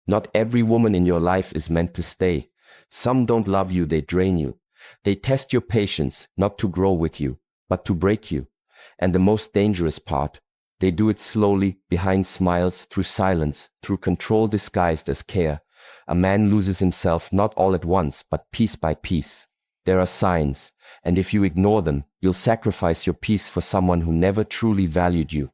Not every woman in your life is meant to stay. Some don't love you, they drain you. They test your patience, not to grow with you, but to break you. And the most dangerous part, they do it slowly, behind smiles, through silence, through control disguised as care. A man loses himself not all at once, but piece by piece. There are signs, and if you ignore them, you'll sacrifice your peace for someone who never truly valued you.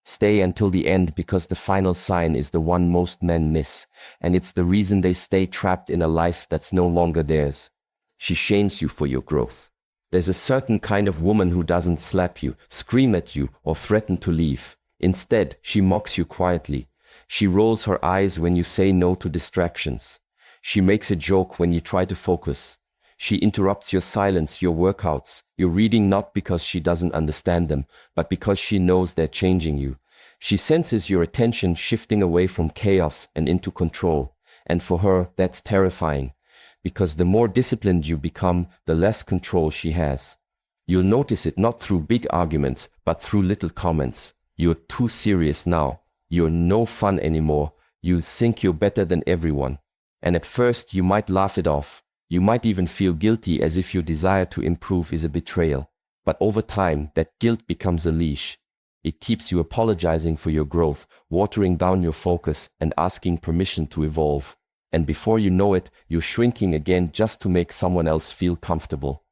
Stay until the end, because the final sign is the one most men miss, and it's the reason they stay trapped in a life that's no longer theirs. She shames you for your growth. There's a certain kind of woman who doesn't slap you, scream at you, or threaten to leave. Instead, she mocks you quietly. She rolls her eyes when you say no to distractions. She makes a joke when you try to focus. She interrupts your silence, your workouts, your reading, not because she doesn't understand them, but because she knows they're changing you. She senses your attention shifting away from chaos and into control. And for her, that's terrifying, because the more disciplined you become, the less control she has. You'll notice it not through big arguments, but through little comments. You're too serious now. You're no fun anymore. You think you're better than everyone. And at first, you might laugh it off. You might even feel guilty, as if your desire to improve is a betrayal. But over time, that guilt becomes a leash. It keeps you apologizing for your growth, watering down your focus, and asking permission to evolve. And before you know it, you're shrinking again just to make someone else feel comfortable.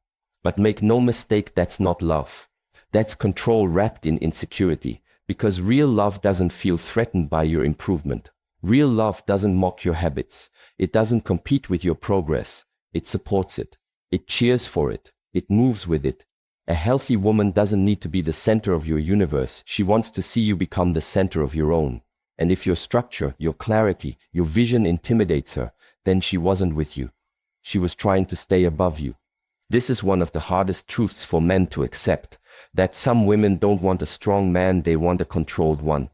But make no mistake, that's not love. That's control wrapped in insecurity, because real love doesn't feel threatened by your improvement. Real love doesn't mock your habits. It doesn't compete with your progress. It supports it. It cheers for it. It moves with it. A healthy woman doesn't need to be the center of your universe. She wants to see you become the center of your own. And if your structure, your clarity, your vision intimidates her, then she wasn't with you. She was trying to stay above you. This is one of the hardest truths for men to accept, that some women don't want a strong man, they want a controlled one.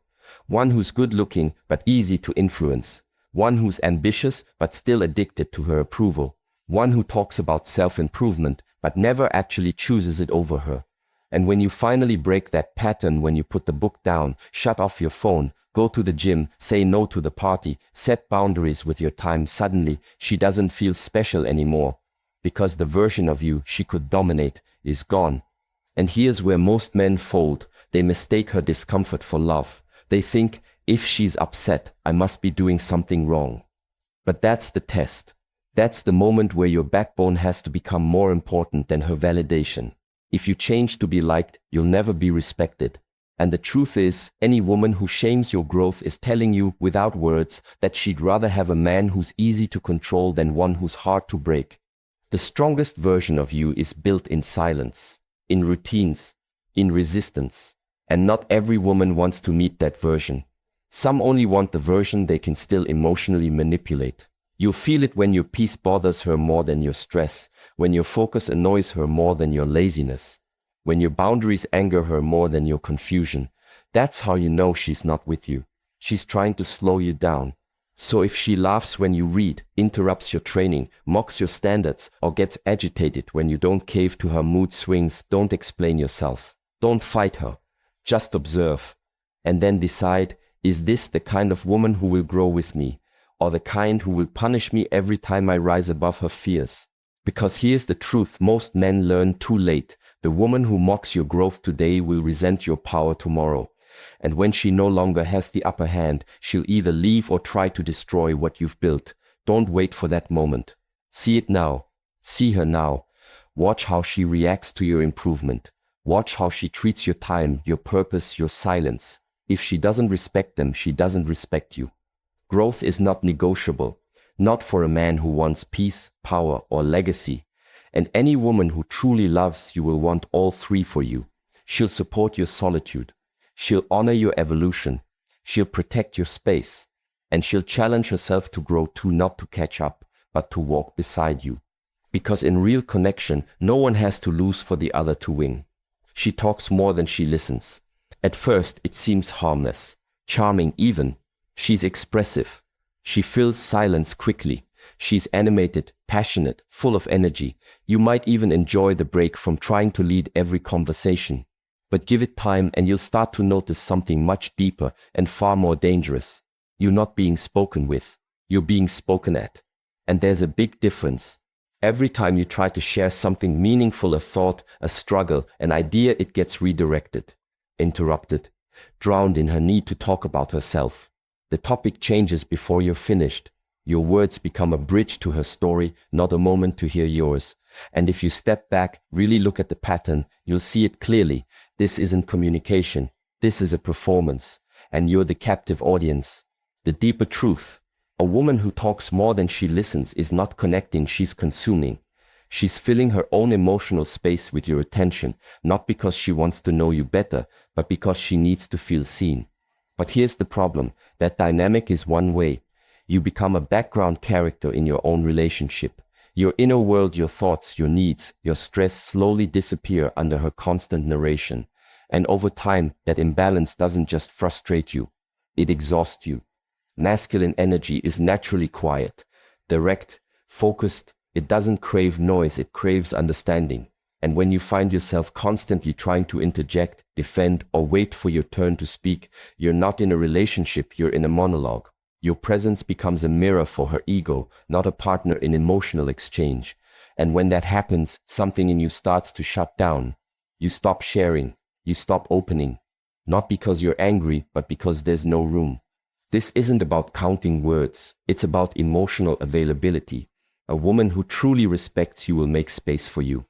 One who's good looking but easy to influence. One who's ambitious but still addicted to her approval. One who talks about self-improvement but never actually chooses it over her. And when you finally break that pattern, when you put the book down, shut off your phone, go to the gym, say no to the party, set boundaries with your time, suddenly she doesn't feel special anymore, because the version of you she could dominate is gone. And here's where most men fold. They mistake her discomfort for love. They think, if she's upset, I must be doing something wrong. But that's the test. That's the moment where your backbone has to become more important than her validation. If you change to be liked, you'll never be respected. And the truth is, any woman who shames your growth is telling you without words that she'd rather have a man who's easy to control than one who's hard to break. The strongest version of you is built in silence, in routines, in resistance. And not every woman wants to meet that version. Some only want the version they can still emotionally manipulate. You'll feel it when your peace bothers her more than your stress, when your focus annoys her more than your laziness, when your boundaries anger her more than your confusion. That's how you know she's not with you. She's trying to slow you down. So if she laughs when you read, interrupts your training, mocks your standards, or gets agitated when you don't cave to her mood swings, don't explain yourself. Don't fight her. Just observe. And then decide, is this the kind of woman who will grow with me? Or the kind who will punish me every time I rise above her fears? Because here's the truth most men learn too late. The woman who mocks your growth today will resent your power tomorrow. And when she no longer has the upper hand, she'll either leave or try to destroy what you've built. Don't wait for that moment. See it now. See her now. Watch how she reacts to your improvement. Watch how she treats your time, your purpose, your silence. If she doesn't respect them, she doesn't respect you. Growth is not negotiable, not for a man who wants peace, power, or legacy. And any woman who truly loves you will want all three for you. She'll support your solitude. She'll honor your evolution. She'll protect your space. And she'll challenge herself to grow too, not to catch up, but to walk beside you. Because in real connection, no one has to lose for the other to win. She talks more than she listens. At first, it seems harmless, charming even. She's expressive. She fills silence quickly. She's animated, passionate, full of energy. You might even enjoy the break from trying to lead every conversation. But give it time and you'll start to notice something much deeper and far more dangerous. You're not being spoken with. You're being spoken at. And there's a big difference. Every time you try to share something meaningful, a thought, a struggle, an idea, it gets redirected, interrupted, drowned in her need to talk about herself. The topic changes before you're finished. Your words become a bridge to her story, not a moment to hear yours. And if you step back, really look at the pattern, you'll see it clearly. This isn't communication. This is a performance. And you're the captive audience. The deeper truth: a woman who talks more than she listens is not connecting, she's consuming. She's filling her own emotional space with your attention, not because she wants to know you better, but because she needs to feel seen. But here's the problem: that dynamic is one way. You become a background character in your own relationship. Your inner world, your thoughts, your needs, your stress slowly disappear under her constant narration. And over time, that imbalance doesn't just frustrate you, it exhausts you. Masculine energy is naturally quiet, direct, focused. It doesn't crave noise, it craves understanding. And when you find yourself constantly trying to interject, defend, or wait for your turn to speak, you're not in a relationship, you're in a monologue. Your presence becomes a mirror for her ego, not a partner in emotional exchange. And when that happens, something in you starts to shut down. You stop sharing, you stop opening. Not because you're angry, but because there's no room. This isn't about counting words, it's about emotional availability. A woman who truly respects you will make space for you.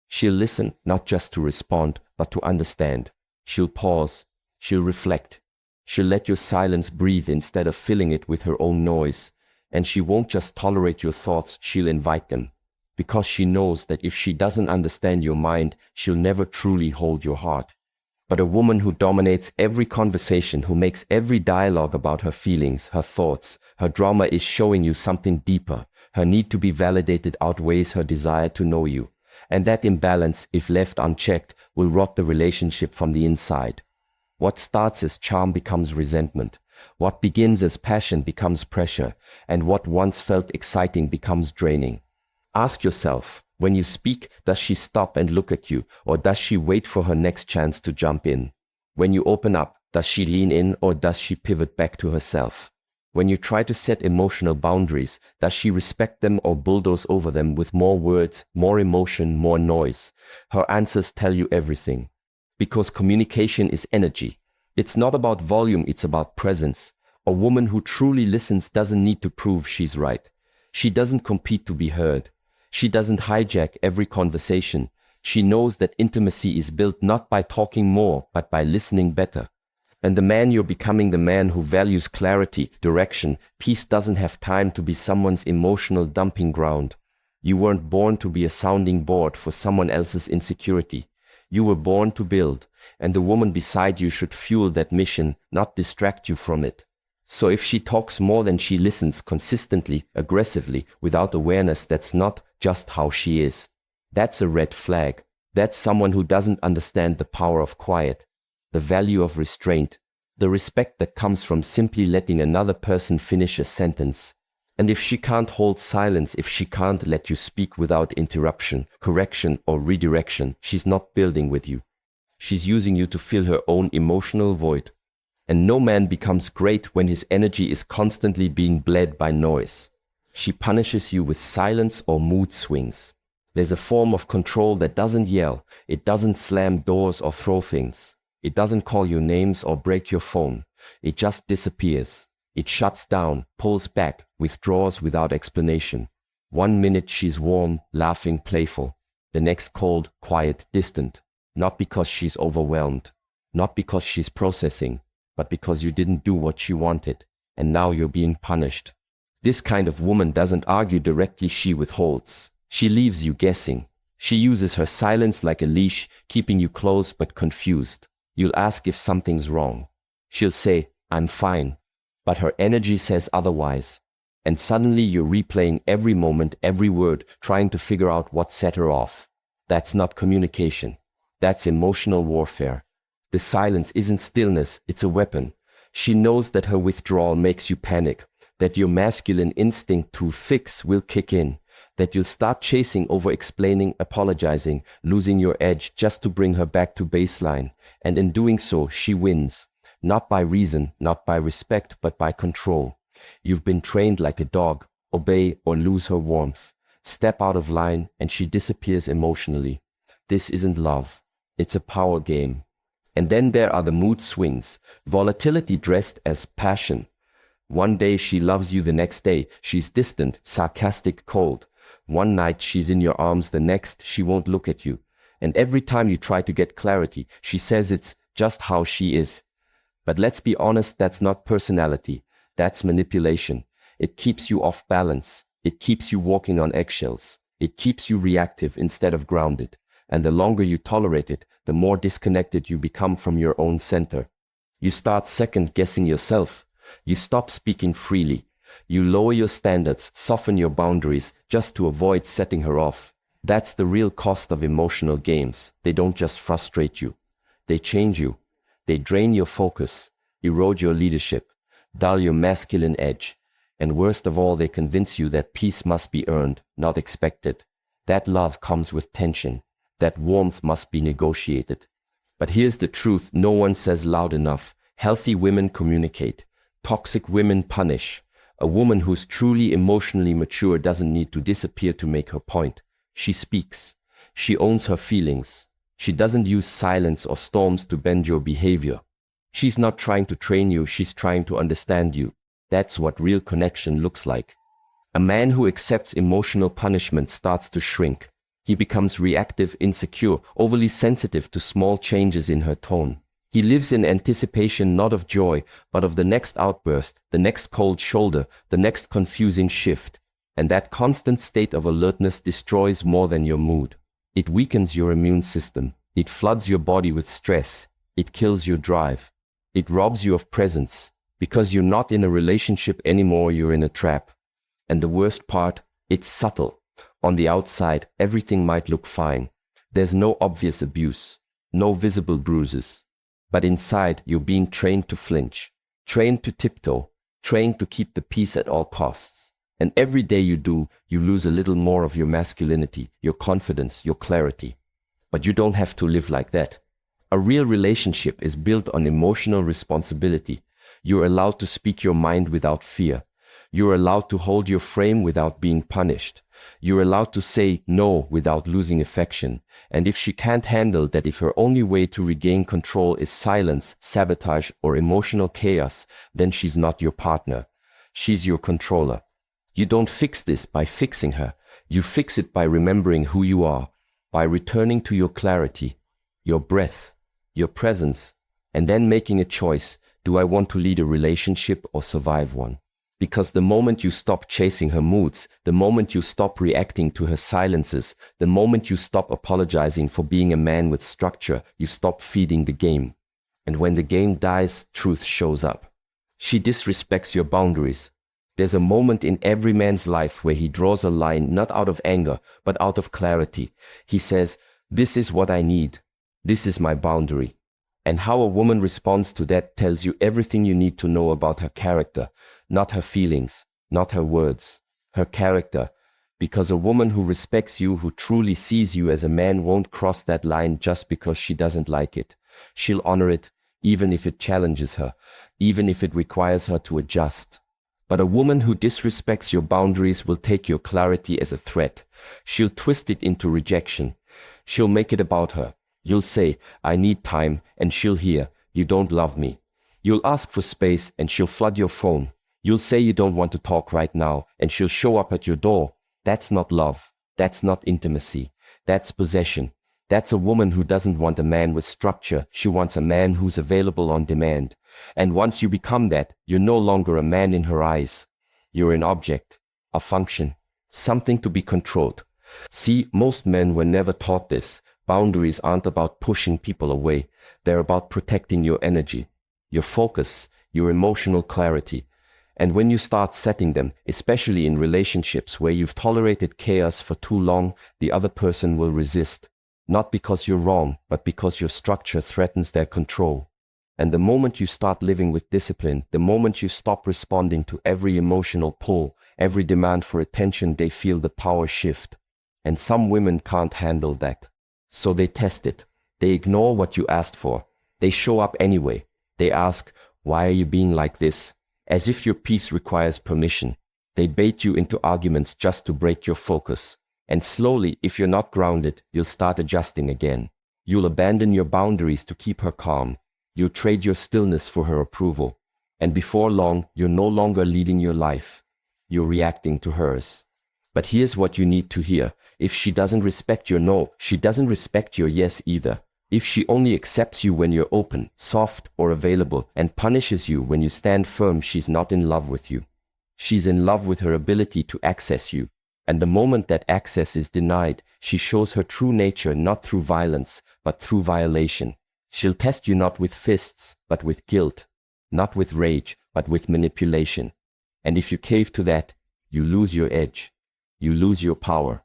She'll listen, not just to respond, but to understand. She'll pause, she'll reflect. She'll let your silence breathe instead of filling it with her own noise. And she won't just tolerate your thoughts, she'll invite them. Because she knows that if she doesn't understand your mind, she'll never truly hold your heart. But a woman who dominates every conversation, who makes every dialogue about her feelings, her thoughts, her drama, is showing you something deeper. Her need to be validated outweighs her desire to know you. And that imbalance, if left unchecked, will rot the relationship from the inside. What starts as charm becomes resentment. What begins as passion becomes pressure. And what once felt exciting becomes draining. Ask yourself, when you speak, does she stop and look at you, or does she wait for her next chance to jump in? When you open up, does she lean in, or does she pivot back to herself? When you try to set emotional boundaries, does she respect them or bulldoze over them with more words, more emotion, more noise? Her answers tell you everything. Because communication is energy. It's not about volume, it's about presence. A woman who truly listens doesn't need to prove she's right. She doesn't compete to be heard. She doesn't hijack every conversation. She knows that intimacy is built not by talking more, but by listening better. And the man you're becoming, the man who values clarity, direction, peace, doesn't have time to be someone's emotional dumping ground. You weren't born to be a sounding board for someone else's insecurity. You were born to build, and the woman beside you should fuel that mission, not distract you from it. So if she talks more than she listens, consistently, aggressively, without awareness, that's not just how she is. That's a red flag. That's someone who doesn't understand the power of quiet, the value of restraint, the respect that comes from simply letting another person finish a sentence. And if she can't hold silence, if she can't let you speak without interruption, correction, or redirection, she's not building with you. She's using you to fill her own emotional void. And no man becomes great when his energy is constantly being bled by noise. She punishes you with silence or mood swings. There's a form of control that doesn't yell, it doesn't slam doors or throw things. It doesn't call you names or break your phone. It just disappears. It shuts down, pulls back, withdraws without explanation. 1 minute she's warm, laughing, playful. The next cold, quiet, distant. Not because she's overwhelmed. Not because she's processing. But because you didn't do what she wanted. And now you're being punished. This kind of woman doesn't argue directly, she withholds. She leaves you guessing. She uses her silence like a leash, keeping you close but confused. You'll ask if something's wrong. She'll say, "I'm fine." But her energy says otherwise. And suddenly you're replaying every moment, every word, trying to figure out what set her off. That's not communication. That's emotional warfare. The silence isn't stillness, it's a weapon. She knows that her withdrawal makes you panic, that your masculine instinct to fix will kick in, that you'll start chasing, over-explaining, apologizing, losing your edge just to bring her back to baseline. And in doing so, she wins. Not by reason, not by respect, but by control. You've been trained like a dog, obey or lose her warmth. Step out of line and she disappears emotionally. This isn't love. It's a power game. And then there are the mood swings, volatility dressed as passion. One day she loves you, the next day she's distant, sarcastic, cold. One night she's in your arms, the next she won't look at you. And every time you try to get clarity, she says it's just how she is. But let's be honest, that's not personality. That's manipulation. It keeps you off balance. It keeps you walking on eggshells. It keeps you reactive instead of grounded. And the longer you tolerate it, the more disconnected you become from your own center. You start second-guessing yourself. You stop speaking freely. You lower your standards, soften your boundaries just to avoid setting her off. That's the real cost of emotional games. They don't just frustrate you. They change you. They drain your focus, erode your leadership, dull your masculine edge. And worst of all, they convince you that peace must be earned, not expected. That love comes with tension. That warmth must be negotiated. But here's the truth no one says loud enough. Healthy women communicate. Toxic women punish. A woman who's truly emotionally mature doesn't need to disappear to make her point. She speaks. She owns her feelings. She doesn't use silence or storms to bend your behavior. She's not trying to train you, she's trying to understand you. That's what real connection looks like. A man who accepts emotional punishment starts to shrink. He becomes reactive, insecure, overly sensitive to small changes in her tone. He lives in anticipation not of joy, but of the next outburst, the next cold shoulder, the next confusing shift. And that constant state of alertness destroys more than your mood. It weakens your immune system. It floods your body with stress. It kills your drive. It robs you of presence. Because you're not in a relationship anymore, you're in a trap. And the worst part, it's subtle. On the outside, everything might look fine. There's no obvious abuse, no visible bruises. But inside, you're being trained to flinch, trained to tiptoe, trained to keep the peace at all costs. And every day you do, you lose a little more of your masculinity, your confidence, your clarity. But you don't have to live like that. A real relationship is built on emotional responsibility. You're allowed to speak your mind without fear. You're allowed to hold your frame without being punished. You're allowed to say no without losing affection. And if she can't handle that, if her only way to regain control is silence, sabotage, or emotional chaos, then she's not your partner. She's your controller. You don't fix this by fixing her. You fix it by remembering who you are, by returning to your clarity, your breath, your presence, and then making a choice. Do I want to lead a relationship or survive one? Because the moment you stop chasing her moods, the moment you stop reacting to her silences, the moment you stop apologizing for being a man with structure, you stop feeding the game. And when the game dies, truth shows up. She disrespects your boundaries. There's a moment in every man's life where he draws a line not out of anger, but out of clarity. He says, this is what I need. This is my boundary. And how a woman responds to that tells you everything you need to know about her character, not her feelings, not her words, her character. Because a woman who respects you, who truly sees you as a man, won't cross that line just because she doesn't like it. She'll honor it, even if it challenges her, even if it requires her to adjust. But a woman who disrespects your boundaries will take your clarity as a threat. She'll twist it into rejection. She'll make it about her. You'll say, I need time, and she'll hear, you don't love me. You'll ask for space, and she'll flood your phone. You'll say you don't want to talk right now, and she'll show up at your door. That's not love. That's not intimacy. That's possession. That's a woman who doesn't want a man with structure. She wants a man who's available on demand. And once you become that, you're no longer a man in her eyes. You're an object, a function, something to be controlled. See, most men were never taught this. Boundaries aren't about pushing people away. They're about protecting your energy, your focus, your emotional clarity. And when you start setting them, especially in relationships where you've tolerated chaos for too long, the other person will resist. Not because you're wrong, but because your structure threatens their control. And the moment you start living with discipline, the moment you stop responding to every emotional pull, every demand for attention, they feel the power shift. And some women can't handle that. So they test it. They ignore what you asked for. They show up anyway. They ask, why are you being like this? as if your peace requires permission. They bait you into arguments just to break your focus. And slowly, if you're not grounded, you'll start adjusting again. You'll abandon your boundaries to keep her calm. You'll trade your stillness for her approval. And before long, you're no longer leading your life. You're reacting to hers. But here's what you need to hear. If she doesn't respect your no, she doesn't respect your yes either. If she only accepts you when you're open, soft, or available, and punishes you when you stand firm, she's not in love with you. She's in love with her ability to access you. And the moment that access is denied, she shows her true nature not through violence, but through violation. She'll test you not with fists, but with guilt. Not with rage, but with manipulation. And if you cave to that, you lose your edge. You lose your power.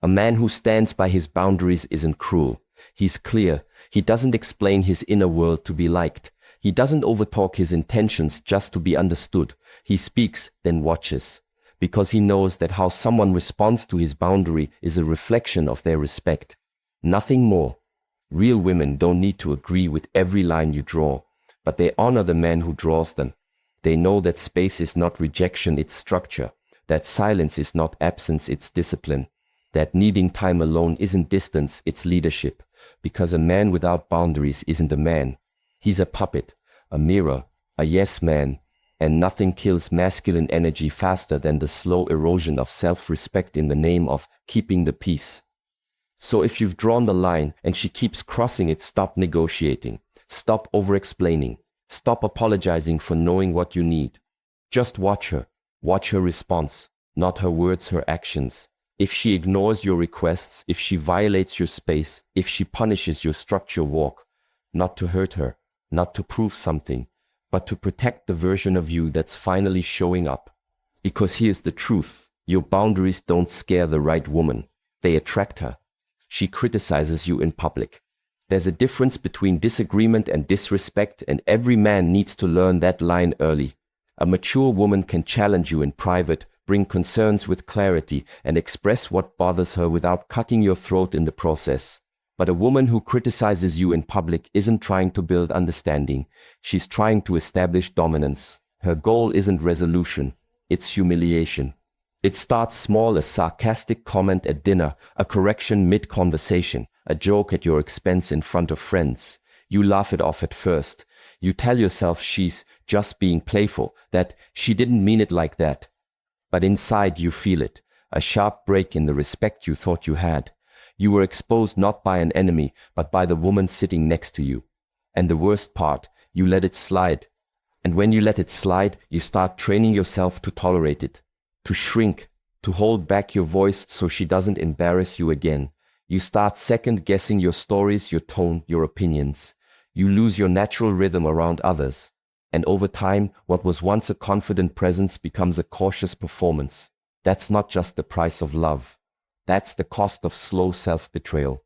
A man who stands by his boundaries isn't cruel. He's clear. He doesn't explain his inner world to be liked. He doesn't overtalk his intentions just to be understood. He speaks, then watches. Because he knows that how someone responds to his boundary is a reflection of their respect. Nothing more. Real women don't need to agree with every line you draw, but they honor the man who draws them. They know that space is not rejection, it's structure. That silence is not absence, it's discipline. That needing time alone isn't distance, it's leadership. Because a man without boundaries isn't a man. He's a puppet, a mirror, a yes man. And nothing kills masculine energy faster than the slow erosion of self-respect in the name of keeping the peace. So if you've drawn the line and she keeps crossing it, stop negotiating. Stop over-explaining. Stop apologizing for knowing what you need. Just watch her. Watch her response, not her words, her actions. If she ignores your requests, if she violates your space, if she punishes your structure, walk. Not to hurt her, not to prove something, but to protect the version of you that's finally showing up. Because here's the truth. Your boundaries don't scare the right woman. They attract her. She criticizes you in public. There's a difference between disagreement and disrespect, and every man needs to learn that line early. A mature woman can challenge you in private, bring concerns with clarity, and express what bothers her without cutting your throat in the process. But a woman who criticizes you in public isn't trying to build understanding. She's trying to establish dominance. Her goal isn't resolution, it's humiliation. It starts small, a sarcastic comment at dinner, a correction mid-conversation, a joke at your expense in front of friends. You laugh it off at first. You tell yourself she's just being playful, that she didn't mean it like that. But inside you feel it, a sharp break in the respect you thought you had. You were exposed not by an enemy, but by the woman sitting next to you. And the worst part, you let it slide. And when you let it slide, you start training yourself to tolerate it, to shrink, to hold back your voice so she doesn't embarrass you again. You start second-guessing your stories, your tone, your opinions. You lose your natural rhythm around others. And over time, what was once a confident presence becomes a cautious performance. That's not just the price of love. That's the cost of slow self-betrayal.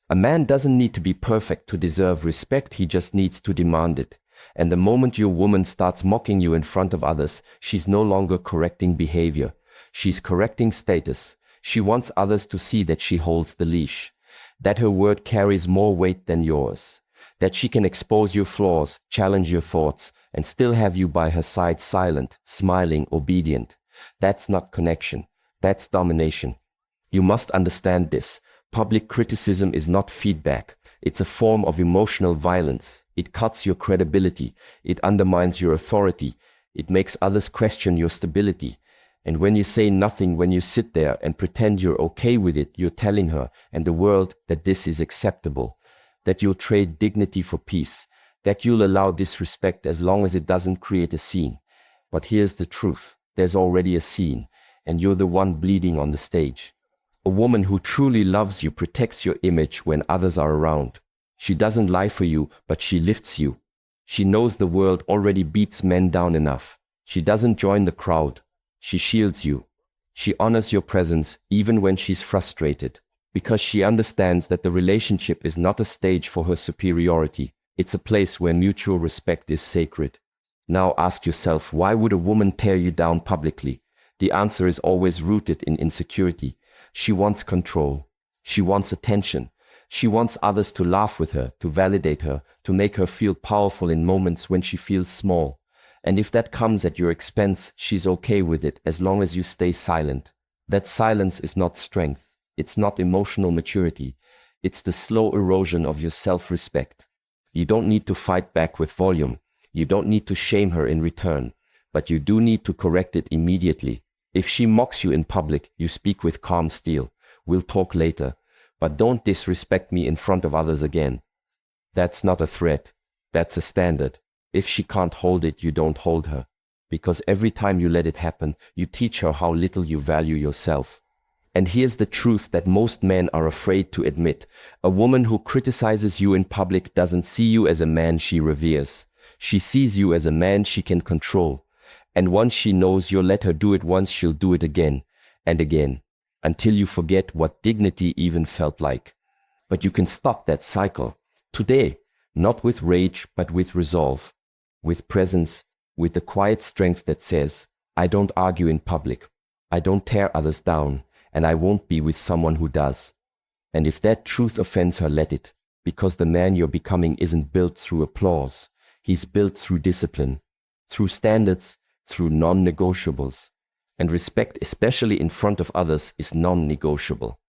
A man doesn't need to be perfect to deserve respect, he just needs to demand it. And the moment your woman starts mocking you in front of others, she's no longer correcting behavior. She's correcting status. She wants others to see that she holds the leash, that her word carries more weight than yours, that she can expose your flaws, challenge your thoughts, and still have you by her side silent, smiling, obedient. That's not connection. That's domination. You must understand this. Public criticism is not feedback. It's a form of emotional violence. It cuts your credibility. It undermines your authority. It makes others question your stability. And when you say nothing, when you sit there and pretend you're okay with it, you're telling her and the world that this is acceptable, that you'll trade dignity for peace, that you'll allow disrespect as long as it doesn't create a scene. But here's the truth. There's already a scene, and you're the one bleeding on the stage. A woman who truly loves you protects your image when others are around. She doesn't lie for you, but she lifts you. She knows the world already beats men down enough. She doesn't join the crowd. She shields you. She honors your presence even when she's frustrated, because she understands that the relationship is not a stage for her superiority. It's a place where mutual respect is sacred. Now ask yourself, why would a woman tear you down publicly? The answer is always rooted in insecurity. She wants control. She wants attention. She wants others to laugh with her, to validate her, to make her feel powerful in moments when she feels small. And if that comes at your expense, she's okay with it as long as you stay silent. That silence is not strength. It's not emotional maturity. It's the slow erosion of your self-respect. You don't need to fight back with volume. You don't need to shame her in return. But you do need to correct it immediately. If she mocks you in public, you speak with calm steel. We'll talk later. But don't disrespect me in front of others again. That's not a threat. That's a standard. If she can't hold it, you don't hold her. Because every time you let it happen, you teach her how little you value yourself. And here's the truth that most men are afraid to admit. A woman who criticizes you in public doesn't see you as a man she reveres. She sees you as a man she can control. And once she knows you'll let her do it once, she'll do it again and again, until you forget what dignity even felt like. But you can stop that cycle today, not with rage, but with resolve, with presence, with the quiet strength that says, I don't argue in public, I don't tear others down, and I won't be with someone who does. And if that truth offends her, let it, because the man you're becoming isn't built through applause. He's built through discipline, through standards, through non-negotiables. And respect, especially in front of others, is non-negotiable.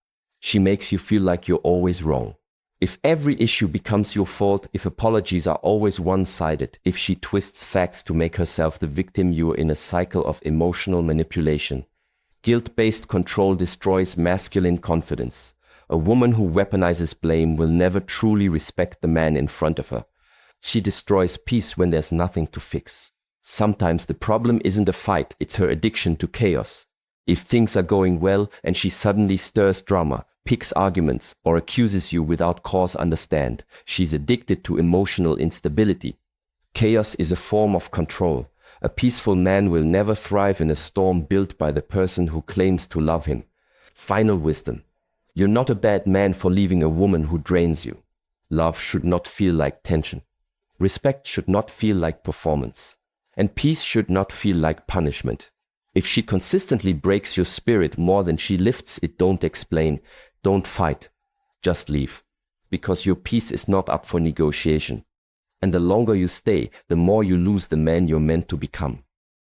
She makes you feel like you're always wrong. If every issue becomes your fault, if apologies are always one-sided, if she twists facts to make herself the victim, you're in a cycle of emotional manipulation. Guilt-based control destroys masculine confidence. A woman who weaponizes blame will never truly respect the man in front of her. She destroys peace when there's nothing to fix. Sometimes the problem isn't a fight, it's her addiction to chaos. If things are going well and she suddenly stirs drama, picks arguments, or accuses you without cause, understand, she's addicted to emotional instability. Chaos is a form of control. A peaceful man will never thrive in a storm built by the person who claims to love him. Final wisdom. You're not a bad man for leaving a woman who drains you. Love should not feel like tension. Respect should not feel like performance. And peace should not feel like punishment. If she consistently breaks your spirit more than she lifts it, don't explain, don't fight, just leave. Because your peace is not up for negotiation. And the longer you stay, the more you lose the man you're meant to become.